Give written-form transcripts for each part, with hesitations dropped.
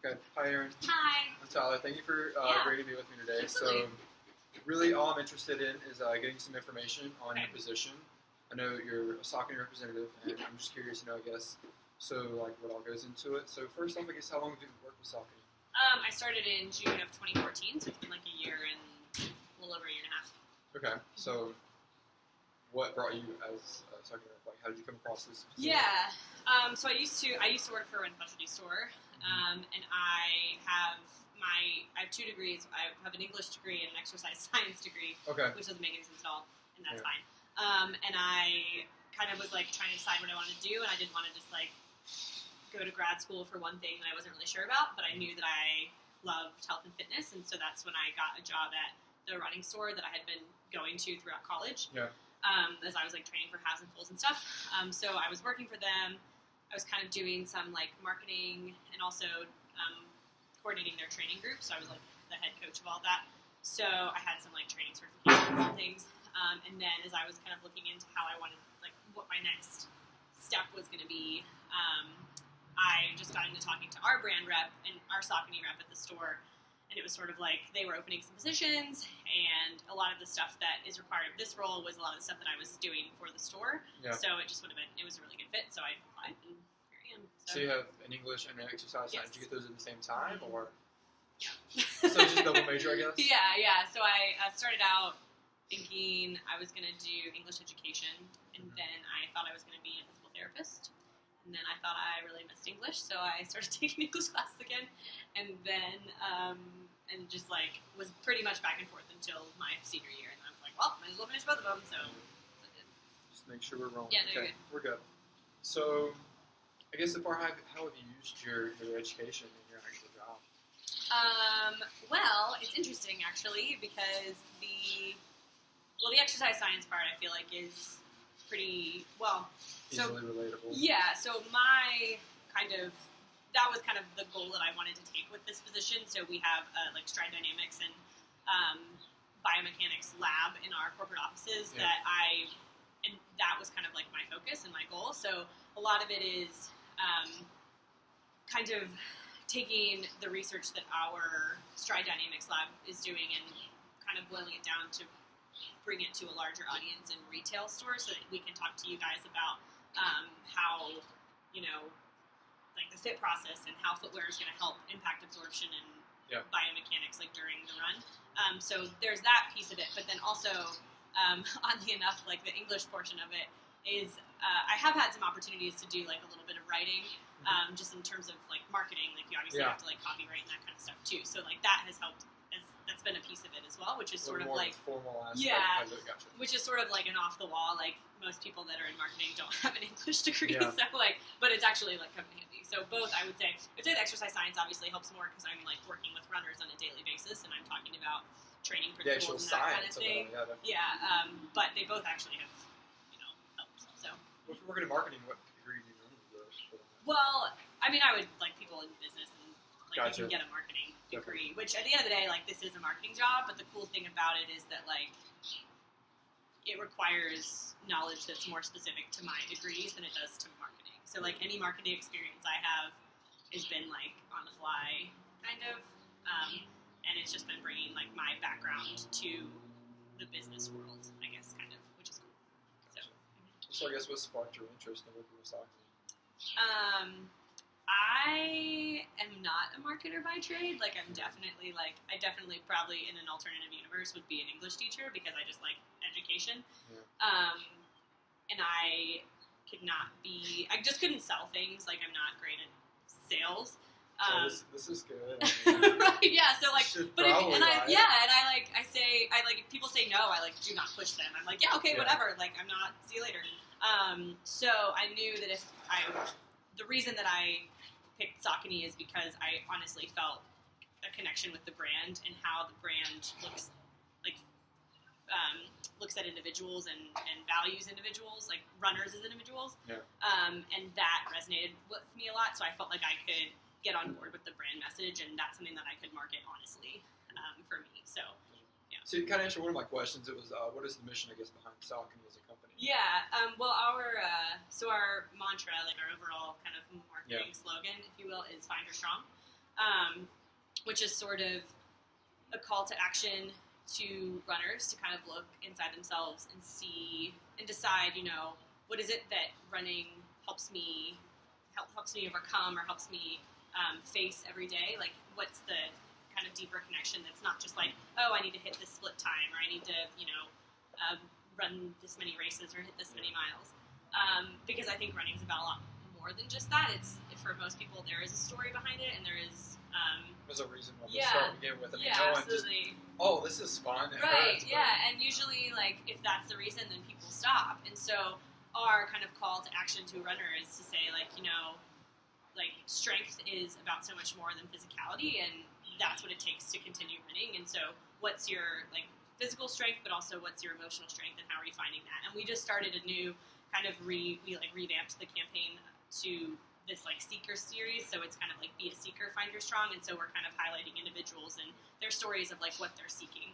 Okay. Hi, Erin. Hi. I'm Tyler. Thank you for agreeing to be with me today. Absolutely. So, really, all I'm interested in is getting some information on your position. I know you're a Sacuony representative, and I'm just curious to know, I guess, like what all goes into it. So, first off, I guess, how long have you worked with Sacuony? I started in June of 2014, so it's been like a year and a little over a year and a half. Okay. So, what brought you as Sacuony rep? Like, how did you come across this position? Yeah. So I used to work for a specialty store, and I have two degrees. I have an English degree and an exercise science degree, which doesn't make any sense at all, and that's fine. And I kind of was like trying to decide what I wanted to do, and I didn't want to just like go to grad school for one thing that I wasn't really sure about, but I knew that I loved health and fitness, and so that's when I got a job at the running store that I had been going to throughout college. Yeah. As I was like training for halves and fulls and stuff. So I was working for them. I was kind of doing some like marketing and also coordinating their training group. So I was like the head coach of all that. So I had some like training certifications and things. And then as I was kind of looking into how I wanted, like what my next step was going to be, I just got into talking to our brand rep and our Sacuony rep at the store. And it was sort of like they were opening some positions, and a lot of the stuff that is required of this role was a lot of the stuff that I was doing for the store. Yeah. So it just would have been, it was a really good fit. So I applied, and here I am. So you have an English and an exercise science. Did you get those at the same time, or? Yeah. So just double major, I guess? Yeah. So I started out thinking I was going to do English education, and then I thought I was going to be a physical therapist. And then I thought I really missed English, so I started taking English classes again, and then and just like was pretty much back and forth until my senior year, and I was like, well, might as well finish both of them. So I did. Just make sure we're rolling. Yeah, okay, we're good. So, I guess so far, how have you used your education in your actual job? Well, it's interesting actually because the exercise science part I feel like is pretty easily relatable. Yeah, so that was kind of the goal that I wanted to take with this position. So we have like stride dynamics and biomechanics lab in our corporate offices and that was kind of like my focus and my goal. So a lot of it is kind of taking the research that our stride dynamics lab is doing and kind of boiling it down to bring it to a larger audience in retail stores so that we can talk to you guys about how, like the fit process and how footwear is going to help impact absorption and biomechanics like during the run. So there's that piece of it, but then also, oddly enough, like the English portion of it is, I have had some opportunities to do like a little bit of writing, just in terms of like marketing, like you obviously have to like copyright and that kind of stuff too. So like that has helped. That's been a piece of it as well, which is sort of like formal aspect. Gotcha. Which is sort of like an off the wall. Like most people that are in marketing don't have an English degree, so like, but it's actually like come in handy. So both, I would say the exercise science obviously helps more because I'm like working with runners on a daily basis, and I'm talking about training principles and that kind of thing. But they both actually have helped. So if you're working in marketing, what degree do you need for that? Well, I mean, I would like people in business and like you can get a marketing degree, which at the end of the day, like this is a marketing job, but the cool thing about it is that like it requires knowledge that's more specific to my degrees than it does to marketing. So like any marketing experience I have has been like on the fly kind of, and it's just been bringing like my background to the business world, I guess, kind of, which is cool. So I guess what sparked your interest in working with Sacuony? I am not a marketer by trade. Like I definitely probably in an alternative universe would be an English teacher because I just like education. And I just couldn't sell things. Like I'm not great at sales. So this is good. Right? Yeah. So like, but if, and I say if people say no, I like do not push them. I'm like, yeah, okay, whatever. Like I'm not. See you later. So I knew that the reason that I picked Sacuony is because I honestly felt a connection with the brand and how the brand looks at individuals and values individuals, like runners as individuals. And that resonated with me a lot, so I felt like I could get on board with the brand message, and that's something that I could market honestly for me. So, yeah. So you kind of answered one of my questions. It was, what is the mission, I guess, behind Sacuony as a company? Yeah. Well, our mantra, like our overall kind of marketing slogan, if you will, is "Find Her Strong." which is sort of a call to action to runners to kind of look inside themselves and see and decide, what is it that running helps me overcome or helps me face every day? Like, what's the kind of deeper connection that's not just like, oh, I need to hit this split time, or I need to, run this many races or hit this many miles. Because I think running is about a lot more than just that. It's, for most people, there is a story behind it, and there is... there's a reason why we start to begin with. I mean, no absolutely. This is fun. Right, and usually, like, if that's the reason, then people stop. And so our kind of call to action to a runner is to say, like, strength is about so much more than physicality, and that's what it takes to continue running. And so what's your, physical strength, but also what's your emotional strength, and how are you finding that? And we just started a new kind of we revamped the campaign to this seeker series, so it's kind of be a seeker, find your strong, and so we're kind of highlighting individuals and their stories of what they're seeking,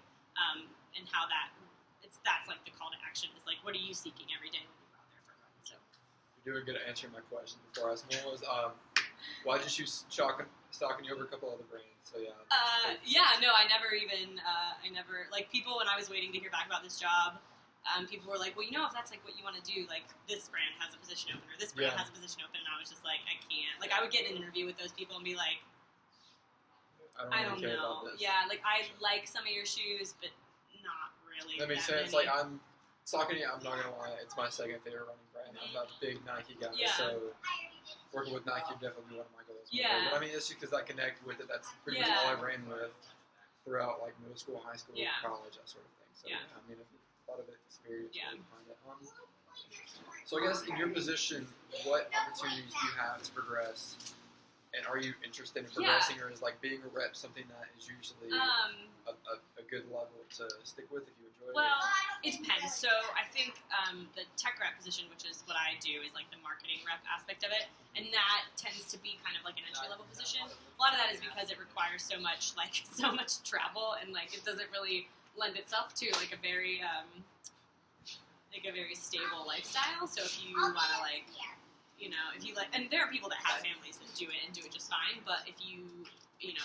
and how that's the call to action is what are you seeking every day when you go out there for a run. So you're doing good at answering my question before I asked. One was why did you choose Saucony over a couple other brands? So I never people, when I was waiting to hear back about this job, people were like, well, if that's what you want to do, this brand has a position open, or this brand has a position open, and I was just I can't. I would get in an interview with those people and be like, I don't know. Yeah, I like some of your shoes, but not really. That makes sense. Many. Saucony, I'm not gonna lie, it's my second favorite running brand. I'm not a big Nike guy, so working with Nike would definitely be one of my goals. Yeah. But it's just because I connect with it. That's pretty much all I ran with throughout middle school, high school, college, that sort of thing. So a lot of it's very behind it. So I guess in your position, what opportunities do you have to progress? And are you interested in progressing, or is being a rep something that is usually a good level to stick with if you enjoy it? Well, it depends. So I think the tech rep position, which is what I do, is the marketing rep aspect of it, and that tends to be kind of an entry level position. A lot of that is because it requires so much travel, and it doesn't really lend itself to a very stable lifestyle. So if you want to if you and there are people that have families that do it and do it just fine, but if you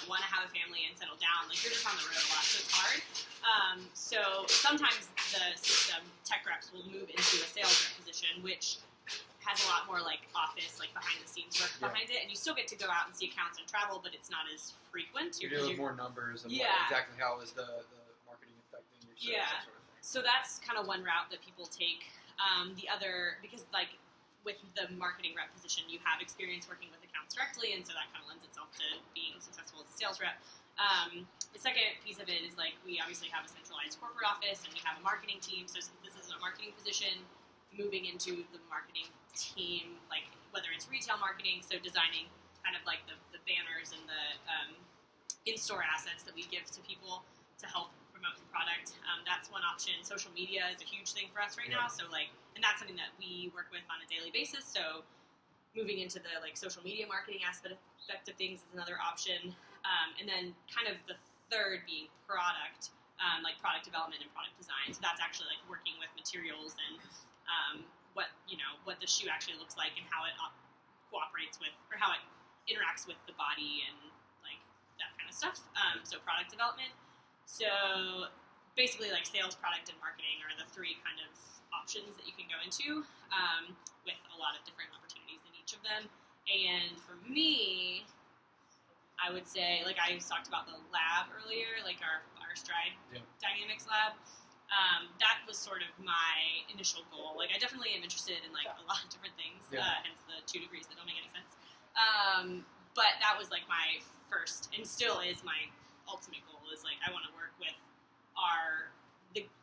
want to have a family and settle down, you're just on the road a lot, so it's hard. So sometimes the tech reps will move into a sales rep position, which has a lot more office, behind the scenes work behind it, and you still get to go out and see accounts and travel, but it's not as frequent. You're dealing with more numbers and exactly how is the marketing affecting your sales, that sort of thing. So that's kind of one route that people take. The other, because with the marketing rep position, you have experience working with accounts directly, and so that kind of lends itself to being successful as a sales rep. The second piece of it is we obviously have a centralized corporate office, and we have a marketing team. So this isn't a marketing position, moving into the marketing team, whether it's retail marketing, so designing kind of the banners and the in-store assets that we give to people to help promote the product. That's one option. Social media is a huge thing for us right now. So and that's something that we work with on a daily basis. So moving into the social media marketing aspect of things is another option. And then kind of the third being product, product development and product design. So that's actually working with materials and what the shoe actually looks like and how it cooperates with, or how it interacts with the body and that kind of stuff. So product development. So basically sales, product, and marketing are the three kind of options that you can go into, with a lot of different opportunities in each of them. And for me, I would say, I talked about the lab earlier, our Stride Dynamics lab. That was sort of my initial goal. I definitely am interested in a lot of different things, hence the 2 degrees that don't make any sense. But that was my first, and still is my ultimate goal, is I want to work with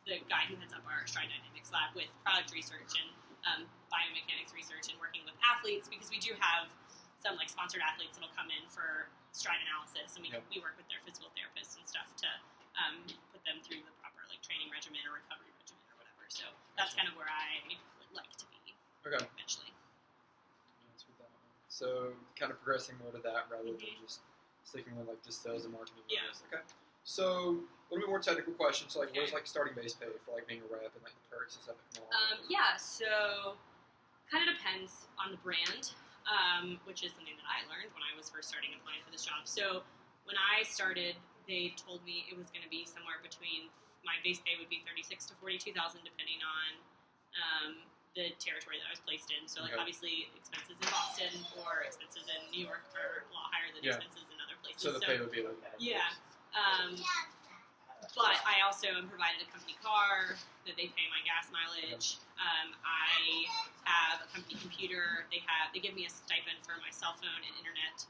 the guy who heads up our Stride Dynamics lab with product research and biomechanics research and working with athletes, because we do have some sponsored athletes that'll come in for stride analysis, and we work with their physical therapists and stuff to put them through the proper training regimen or recovery regimen or whatever. So that's kind of where I would like to be eventually. That's with that one. So kind of progressing more to that rather than just sticking with just sales and marketing. Yeah. Okay. So a little bit more technical questions. So where's starting base pay for being a rep and the perks and stuff that come along? So kind of depends on the brand. which is something that I learned when I was first starting applying for this job. So when I started, they told me it was going to be somewhere between, my base pay would be 36 to 42,000 depending on the territory that I was placed in. So like obviously expenses in Boston or expenses in New York are a lot higher than expenses in other places. So the pay would be like that. Yeah. But I also am provided a company car that they pay my gas mileage. I have a company computer. They give me a stipend for my cell phone and internet.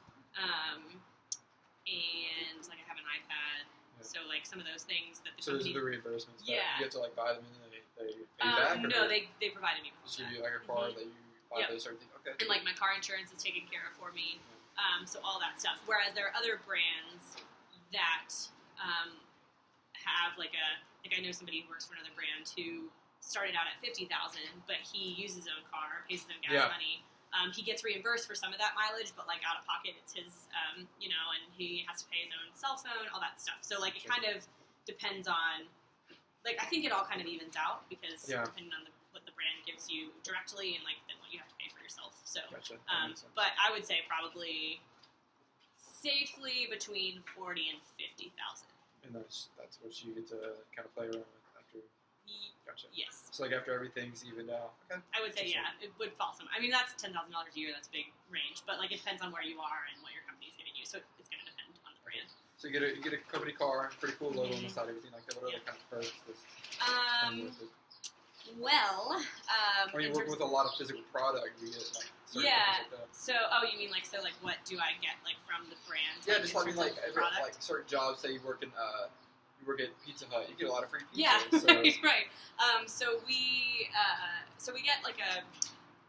And like I have an iPad. Yeah. So like some of those things that the company. So those are the reimbursements. Yeah. You have to like buy them and then they pay you back. No, they provided me with that. So you like a car that you buy those sort of things. Okay. And like my car insurance is taken care of for me. So all that stuff. Whereas there are other brands that have like I know somebody who works for another brand who started out at $50,000, but he uses his own car, pays his own gas money. He gets reimbursed for some of that mileage, but like out of pocket, it's his, and he has to pay his own cell phone, all that stuff. So like it kind of depends on, like I think it all kind of evens out because depending on what the brand gives you directly and like then what you have to pay for yourself. So, but I would say probably safely between 40 and 50,000. And that's what you get to kind of play around with after. Gotcha. Yes. So like after everything's evened out. Okay. I would say it would fall some. I mean that's $10,000 a year. That's a big range, but like it depends on where you are and what your company's giving you. So it's going to depend on the brand. So you get a company car, pretty cool logo on the side, everything like that. What other kind of perks? Well, or you work with a lot of physical product. You get like yeah. Like that. So you mean like what do I get like from the brand? Yeah, just like certain jobs. Say you work at Pizza Hut, you get a lot of free pizza. Yeah, so. right. So we get like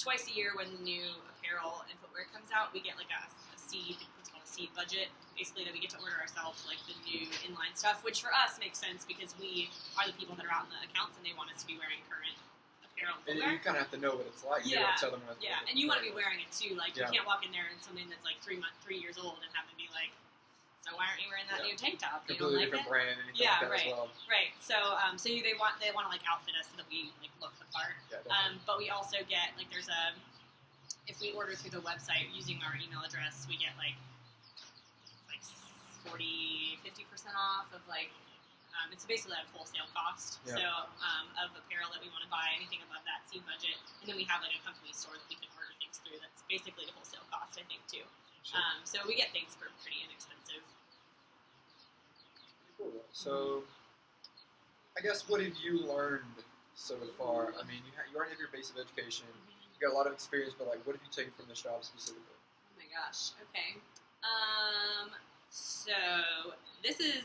twice a year when the new apparel and footwear comes out, we get like a seed, what's called a seed budget, basically that we get to order ourselves like the new inline stuff, which for us makes sense because we are the people that are out in the accounts and they want us to be wearing current apparel and footwear. And you kind of have to know what it's like. You don't tell them what and you want to be wearing it too. Like you can't walk in there and something that's like 3 years old and have them be like, so why aren't you wearing that new tank top? You completely don't like different brand, anything like that right, as well. Right. So, they want to like outfit us so that we like look the part. Yeah, but we also get like if we order through the website using our email address, we get like 40-50% off of like it's basically a wholesale cost. Yeah. So of apparel that we want to buy, anything above that seed budget, and then we have like a company store that we can order things through. That's basically the wholesale cost, I think, too. Sure. So we get things for pretty inexpensive. Cool. So, I guess what have you learned so far? I mean, you already have your base of education. You got a lot of experience, but like, what have you taken from this job specifically? Oh my gosh. Okay. So this is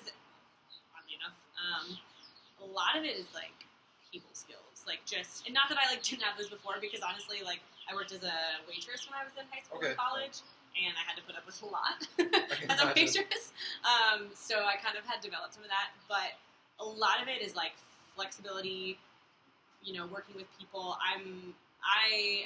oddly enough. A lot of it is like people skills, like just, and not that I like didn't have this before, because honestly, like I worked as a waitress when I was in high school and college. And I had to put up with a lot as a waitress. So I kind of had developed some of that. But a lot of it is like flexibility, working with people. I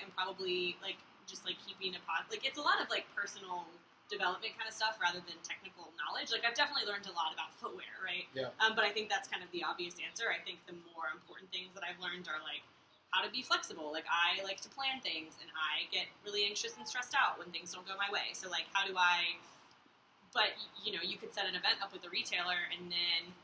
am probably like just like keeping a like it's a lot of like personal development kind of stuff rather than technical knowledge. Like I've definitely learned a lot about footwear, right? Yeah. But I think that's kind of the obvious answer. I think the more important things that I've learned are like how to be flexible. Like I like to plan things and I get really anxious and stressed out when things don't go my way. So like how do I, but you could set an event up with a retailer and then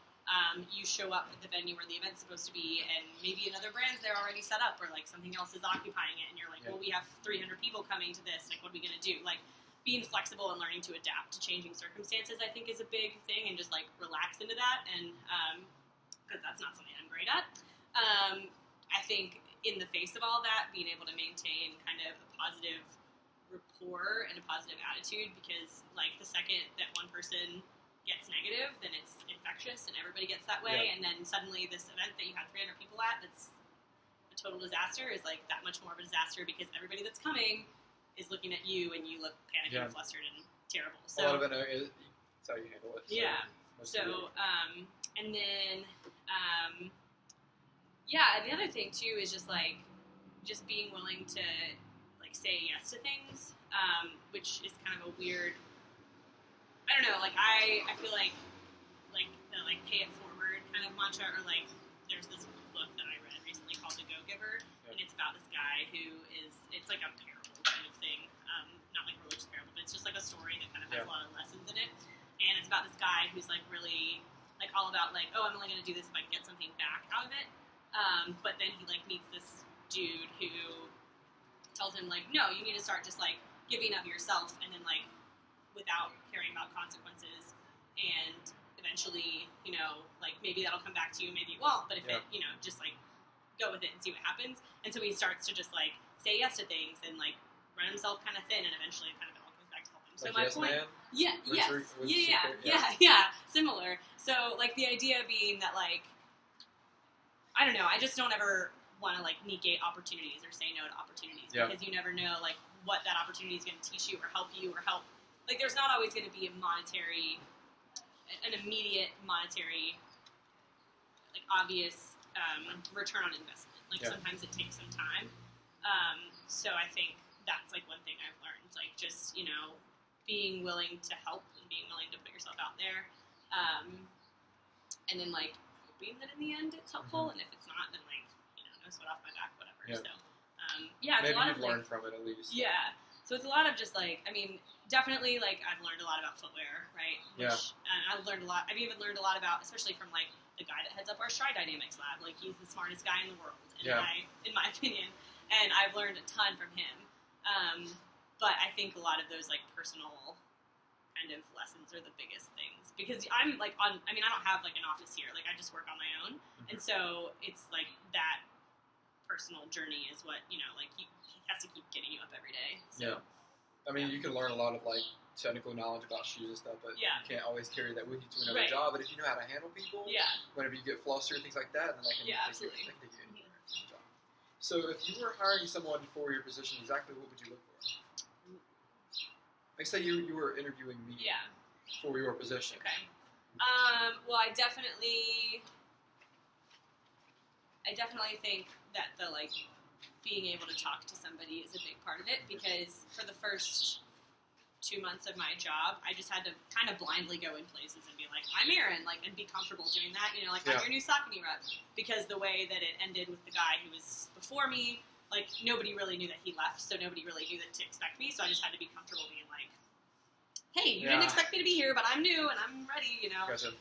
you show up at the venue where the event's supposed to be and maybe another brand's there already set up or like something else is occupying it and you're like, well, we have 300 people coming to this. Like what are we going to do? Like being flexible and learning to adapt to changing circumstances I think is a big thing and just like relax into that and because that's not something I'm great at. I think in the face of all that, being able to maintain kind of a positive rapport and a positive attitude, because like the second that one person gets negative, then it's infectious and everybody gets that way. And then suddenly this event that you had 300 people at that's a total disaster is like that much more of a disaster because everybody that's coming is looking at you and you look panicked and flustered and terrible. So a lot of it is how you handle it. So, and then the other thing too is just being willing to like say yes to things, which is kind of a weird. I don't know. Like I feel like the like pay it forward kind of mantra, or like there's this book that I read recently called The Go-Giver, and it's about this guy who it's like a parable kind of thing. not like religious parable, but it's just like a story that kind of has a lot of lessons in it. And it's about this guy who's like really like all about like, oh, I'm only going to do this if I can get something back out of it. But then he like meets this dude who tells him like, no, you need to start just like giving of yourself, and then like without caring about consequences, and eventually, you know, like maybe that'll come back to you, maybe it won't, but if it, you know, just like go with it and see what happens. And so he starts to just like say yes to things and like run himself kind of thin, and eventually kind of it all comes back to help him. So like my point, man? Similar. So like the idea being that like, I don't know, I just don't ever want to like negate opportunities or say no to opportunities because you never know like what that opportunity is going to teach you or help like there's not always going to be an immediate monetary like obvious return on investment. Like sometimes it takes some time. So I think that's like one thing I've learned, like just, you know, being willing to help and being willing to put yourself out there. And then like hoping that in the end it's helpful, and if it's not, then like, you know, no sweat off my back, whatever. So it's maybe a lot you've of learned from it at least. Yeah. So it's a lot of just like, I mean, definitely like I've learned a lot about footwear, right? And I've learned a lot. I've even learned a lot about, especially from like the guy that heads up our Stride Dynamics lab. Like he's the smartest guy in the world, in my opinion. And I've learned a ton from him. But I think a lot of those like personal kind of lessons are the biggest things, because I'm like I don't have like an office here. Like I just work on my own, and so it's like that personal journey is what, you know, like he has to keep getting you up every day. So, I mean, you can learn a lot of like technical knowledge about shoes and stuff, but you can't always carry that with you to another job. But if you know how to handle people, whenever you get flustered, things like that, then that can take you anywhere. So if you were hiring someone for your position, exactly what would you look for? Like say you were interviewing me for your position. Okay. Well, I definitely think that the like being able to talk to somebody is a big part of it, because for the first 2 months of my job, I just had to kind of blindly go in places and be like, I'm Erin, like, and be comfortable doing that, you know, like, I'm your new Sacuony rep, because the way that it ended with the guy who was before me, like, nobody really knew that he left, so nobody really knew that to expect me, so I just had to be comfortable being like, hey, you didn't expect me to be here, but I'm new and I'm ready, you know. Gotcha.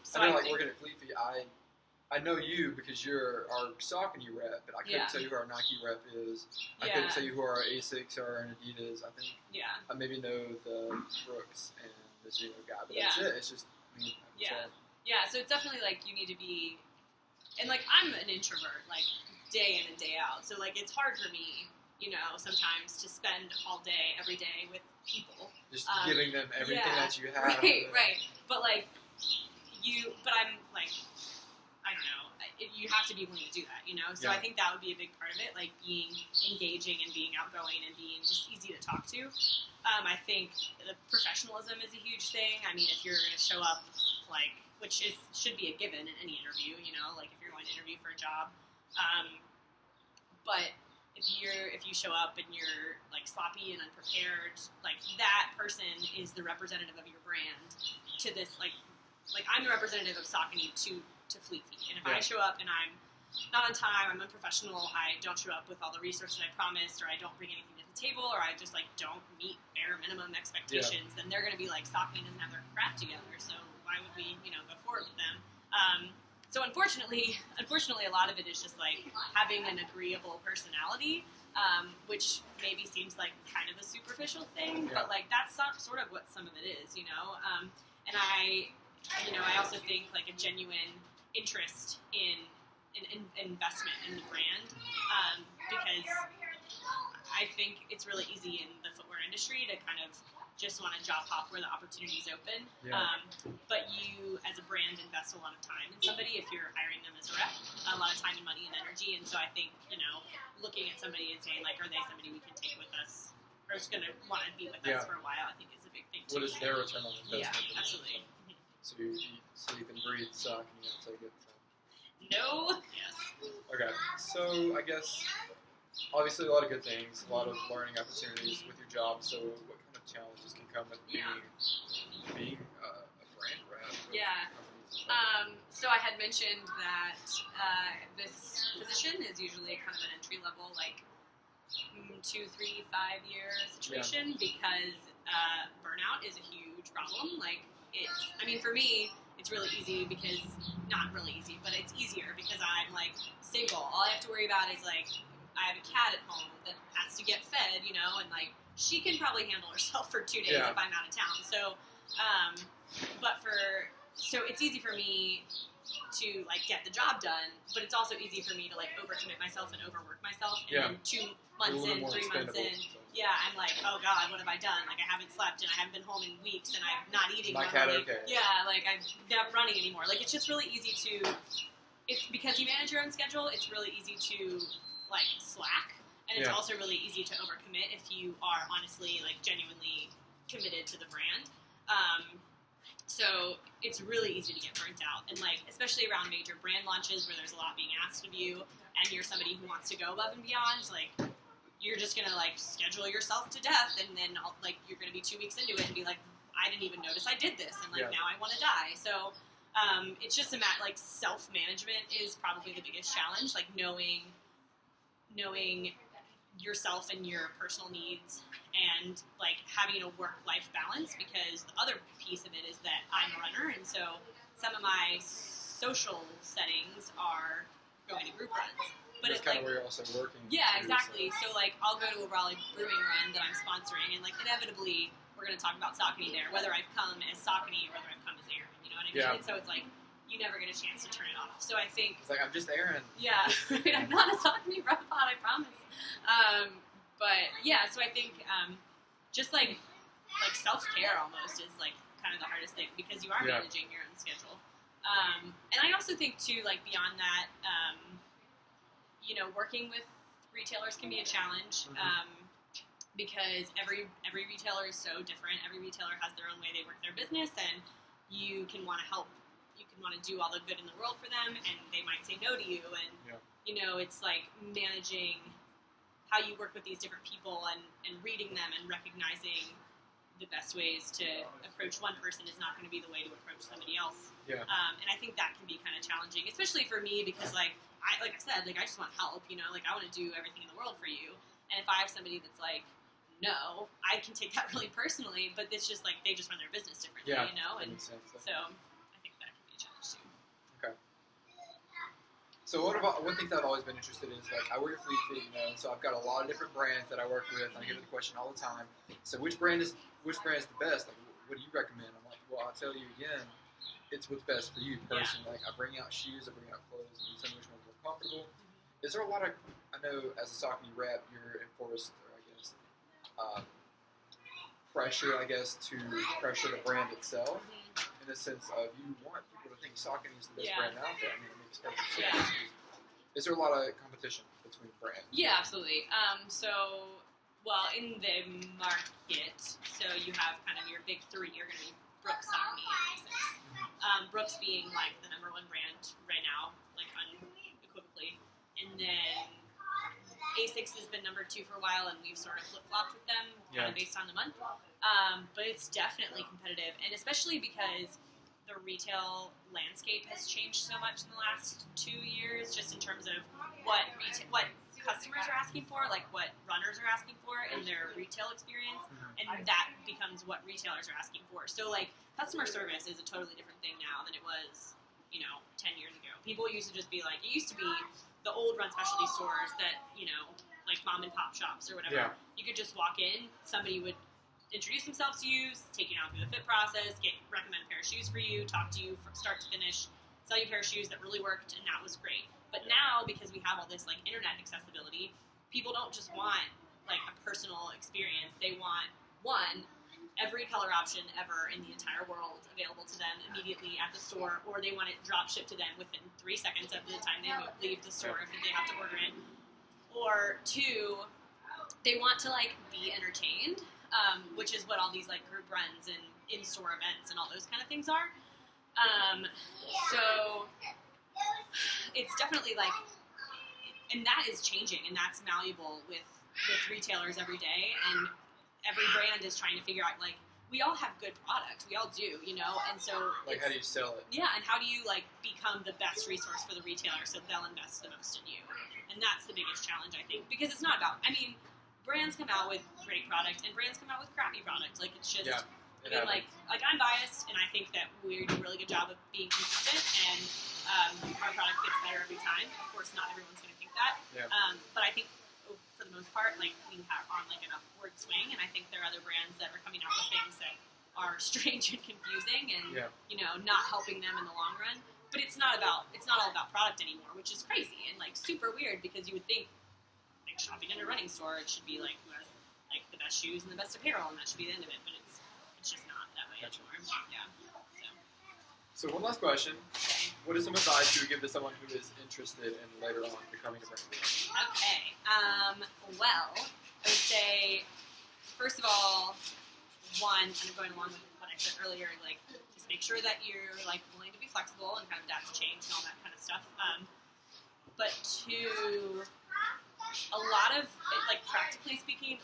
So I know, like, working at Fleet Feet, I know you because you're our Saucony rep, but I couldn't tell you who our Nike rep is. I couldn't tell you who our Asics or our Adidas. I think I maybe know the Brooks and the Zero guy, but that's it. It's just me. So it's definitely like you need to be, and like I'm an introvert, like day in and day out. So like it's hard for me, you know, sometimes to spend all day, every day with people. Just giving them everything that you have. Right. But like but I'm like, I don't know, you have to be willing to do that, you know? So I think that would be a big part of it, like being engaging and being outgoing and being just easy to talk to. I think the professionalism is a huge thing. I mean, if you're going to show up, like, should be a given in any interview, you know, like if you're going to interview for a job. But if you show up and you're like sloppy and unprepared, like that person is the representative of your brand to this, like I'm the representative of Saucony to Fleet Feet. And if I show up and I'm not on time, I'm unprofessional, I don't show up with all the resources I promised, or I don't bring anything to the table, or I just like don't meet bare minimum expectations, then they're going to be like, Saucony doesn't have their crap together, so why would we, you know, go forward with them? So unfortunately, a lot of it is just like having an agreeable personality, which maybe seems like kind of a superficial thing, but like that's sort of what some of it is, you know. And I also think like a genuine interest in investment in the brand, because I think it's really easy in the footwear industry to kind of just want to job hop where the opportunity is open. But you, as a brand, invest a lot of time in somebody if you're hiring them as a rep, a lot of time and money and energy. And so I think, you know, looking at somebody and saying, like, are they somebody we can take with us, or is going to want to be with us for a while, I think is a big thing too. What is their return on investment? Yeah, absolutely. So you eat, sleep, and breathe suck, and you don't take it. So. No. Yes. Okay, so I guess obviously a lot of good things, a lot of learning opportunities with your job. So what kind of challenges can come with being a brand rep? So I had mentioned that this position is usually kind of an entry level, like 2, 3, 5 year situation because burnout is a huge problem. Like, for me, it's really easy because, not really easy, but it's easier because I'm, like, single. All I have to worry about is, like, I have a cat at home that has to get fed, and, like, she can probably handle herself for 2 days if I'm out of town. So, so it's easy for me to, like, get the job done, but it's also easy for me to, like, overcommit myself and overwork myself, and then 2 months in, 3 months in, I'm like, oh God, what have I done? Like, I haven't slept, and I haven't been home in weeks, and I'm not eating My normally. cat okay. Yeah, like, I'm not running anymore. Like, it's just really easy to, because you manage your own schedule, it's really easy to, like, slack, and it's also really easy to overcommit if you are honestly, like, genuinely committed to the brand. So it's really easy to get burnt out, and, like, especially around major brand launches where there's a lot being asked of you, and you're somebody who wants to go above and beyond. Like, you're just gonna, like, schedule yourself to death, and then, like, you're gonna be 2 weeks into it and be like, I didn't even notice I did this, and, like, now I want to die. So it's just a matter, like, self-management is probably the biggest challenge, like, knowing yourself and your personal needs, and, like, having a work-life balance, because the other piece of it is that I'm a runner, and so some of my social settings are going to group runs. But it's kind of where you're also working. Yeah, exactly. So, like, I'll go to a Raleigh brewing run that I'm sponsoring, and, like, inevitably we're going to talk about Sacuony there, whether I've come as Sacuony or whether I've come as Erin, you know what I mean? Yeah. And so it's like, you never get a chance to turn it off. So I think... It's like, I'm just Erin. Yeah, I'm not a Sacuony robot, I promise. But, yeah, so I think just, like self-care almost is, like, kind of the hardest thing, because you are managing your own schedule. And I also think, too, like, beyond that, working with retailers can be a challenge, because every retailer is so different. Every retailer has their own way they work their business, and you can want to help. You can want to do all the good in the world for them, and they might say no to you. And it's like managing how you work with these different people, and reading them, and recognizing the best ways to approach one person is not going to be the way to approach somebody else. Yeah. And I think that can be kind of challenging, especially for me, because, like I said, like, I just want help, like, I want to do everything in the world for you. And if I have somebody that's like, no, I can take that really personally, but it's just like, they just run their business differently, that and makes sense. so I think that can be a challenge too. Okay. So one thing that I've always been interested in is, like, I work at Fleet Feet, so I've got a lot of different brands that I work with, and I get the question all the time. So which brand is the best? Like, what do you recommend? I'm like, well, I'll tell you again, it's what's best for you personally. Like, I bring out shoes, I bring out clothes, and you tell me which one's more comfortable. Is there a lot of, I know as a Sacuony rep, you're enforced, or I guess, pressure, to pressure the brand itself, in the sense of you want people to think Sacuony is the best brand out there. I mean, it makes perfect sense. Is there a lot of competition between brands? Yeah, absolutely. In the market, so you have kind of your big three. You're going to be Brooks, Sacuony, and ASICS. Brooks being, like, the #1 brand right now, like, unequivocally. And then ASICS has been #2 for a while, and we've sort of flip-flopped with them, kind of based on the month. But it's definitely competitive, and especially because the retail landscape has changed so much in the last 2 years, just in terms of what customers are asking for, like what runners are asking for in their retail experience, and that becomes what retailers are asking for. So, like, customer service is a totally different thing now than it was, 10 years ago. People used to just be like, it used to be the old run specialty stores that, like mom and pop shops or whatever. Yeah. You could just walk in, somebody would introduce themselves to you, take you down through the fit process, recommend a pair of shoes for you, talk to you from start to finish, sell you a pair of shoes that really worked, and that was great. But now, because we have all this, like, internet accessibility, people don't just want, like, a personal experience. They want, one, every color option ever in the entire world available to them immediately at the store, or they want it drop shipped to them within 3 seconds of the time they leave the store if they have to order it. Or two, they want to, like, be entertained, which is what all these, like, group runs and in-store events and all those kind of things are. So it's definitely, like, and that is changing, and that's malleable with retailers every day, and every brand is trying to figure out, like, we all have good product, we all do, and so like, how do you sell it? Yeah, and how do you, like, become the best resource for the retailer so they'll invest the most in you? And that's the biggest challenge, I think, because it's not about, brands come out with great product and brands come out with crappy product. Like, it's just, Yeah. I mean, like I'm biased, and I think that we do a really good job of being consistent, and our product gets better every time. Of course, not everyone's going to think that, Yeah. but I think for the most part, like, we have on like an upward swing, and I think there are other brands that are coming out with things that are strange and confusing, and you know, not helping them in the long run. But it's not all about product anymore, which is crazy and like super weird, because you would think, like, shopping in a running store, it should be like who has like the best shoes and the best apparel, and that should be the end of it. But it's just not that way anymore. Yeah. So one last question. What is some advice you would give to someone who is interested in later on becoming a brand leader? Okay. Well, I would say, first of all, one, kind of going along with what I said earlier, like, just make sure that you're like willing to be flexible and kind of adapt to change and all that kind of stuff. But two, a lot of, like, practically speaking,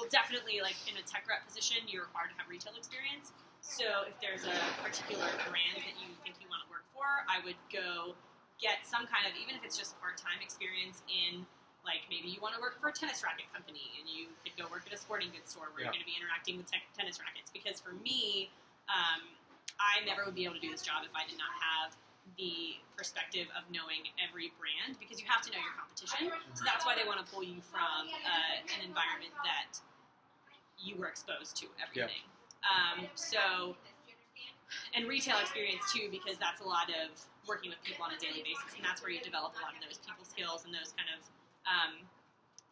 definitely, like, in a tech rep position, you're required to have retail experience. So if there's a particular brand that you think you want to work for, I would go get some kind of, even if it's just part-time experience in, like, maybe you want to work for a tennis racket company, and you could go work at a sporting goods store where you're going to be interacting with tennis rackets. Because for me, I never would be able to do this job if I did not have the perspective of knowing every brand, because you have to know your competition. So that's why they want to pull you from an environment that you were exposed to everything. And retail experience too, because that's a lot of working with people on a daily basis, and that's where you develop a lot of those people skills and those kind of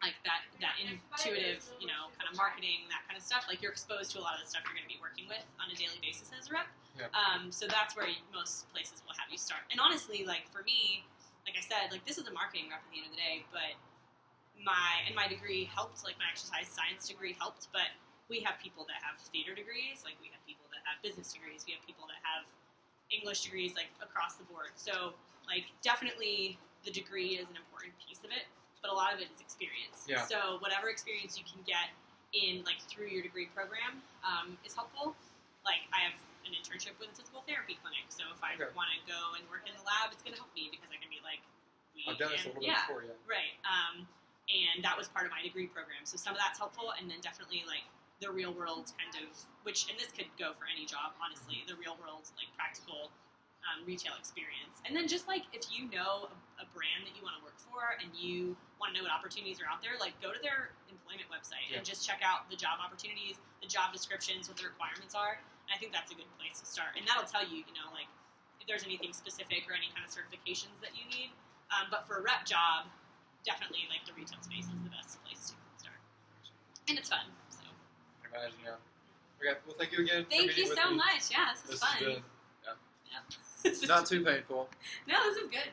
like that intuitive, you know, kind of marketing, that kind of stuff. Like, you're exposed to a lot of the stuff you're going to be working with on a daily basis as a rep. Yeah. So that's where most places will have you start. And honestly, like, for me, like I said, like, this is a marketing rep at the end of the day, but my degree helped, like my exercise science degree helped, but we have people that have theater degrees, like we have people that have business degrees, we have people that have English degrees, like, across the board. So, like, definitely the degree is an important piece of it, but a lot of it is experience. Yeah. So whatever experience you can get in, like, through your degree program is helpful. Like, I have an internship with a physical therapy clinic, so if I want to go and work in the lab, it's going to help me, because I can be like, I've done this a little bit before, right. And that was part of my degree program, so some of that's helpful, and then definitely, like, the real world kind of, which, and this could go for any job, honestly, the real world, like, practical retail experience. And then just, like, if you know a brand that you want to work for and you want to know what opportunities are out there, like, go to their employment website and just check out the job opportunities, the job descriptions, what the requirements are. And I think that's a good place to start. And that'll tell you, you know, like, if there's anything specific or any kind of certifications that you need. But for a rep job, definitely, like, the retail space is the best place to start. And it's fun, so. I can imagine, yeah. Okay, well, thank you again. Thank you so much. Yeah, this was fun. This is good. Yeah. Not too painful. No, this is good.